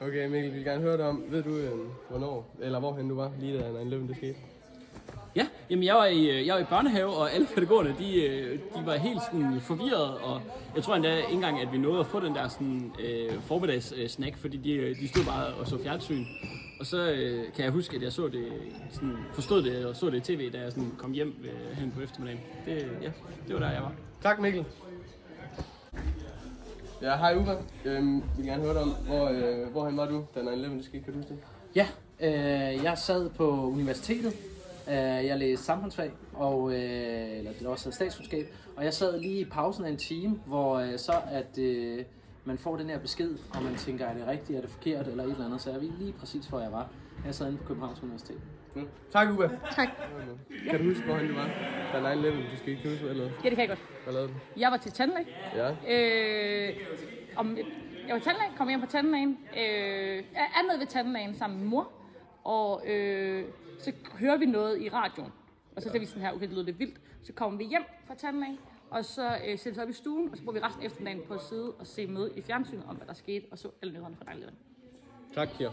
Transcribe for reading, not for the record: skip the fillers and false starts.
Okay, Mikkel, vi vil gerne høre dig om, ved du, hvornår, eller hvorhen du var, lige da 9/11 det skete? Ja, jamen jeg var i børnehave, og alle pædagogerne, de var helt sådan forvirrede, og jeg tror endda ikke engang, at vi nåede at få den der sådan formiddagssnack, fordi de stod bare og så fjernsyn. Og så kan jeg huske, at jeg så det, sådan, forstod det og så det i tv, da jeg sådan kom hjem hen på eftermiddagen. Det var der, jeg var. Tak, Mikkel. Ja, hej Uwe. Vi vil gerne høre dig om, hvorhen var du, da 9/11 det skete, kan du huske det? Ja, jeg sad på universitetet. Jeg læste samfundsfag, eller det var også statskundskab, og jeg sad lige i pausen af en time, hvor man får den her besked, og man tænker, er det rigtigt, er det forkert, eller et eller andet, så jeg ved lige præcis, hvor jeg var. Jeg sad inde på Københavns Universitet. Ja. Tak, Uwe. Tak. Kan du huske, hvorhen du var, da 9/11 det skete? Kan du huske, hvad lavede? Ja, det kan jeg godt. Hvad lavede du? Jeg var til tandlæge. Ja. Jeg var tandlæge, kom hjem på tandlægen. Jeg er nede ved tandlægen sammen med mor, og så hører vi noget i radioen. Og så ser vi sådan her, okay, det lyder lidt vildt. Så kommer vi hjem fra tandlægen, og så sætter vi op i stuen, og så bruger vi resten af eftermiddagen på at sidde og se med i fjernsynet om, hvad der skete, og så alle nyhederne fra 9/11. Tak, Kier.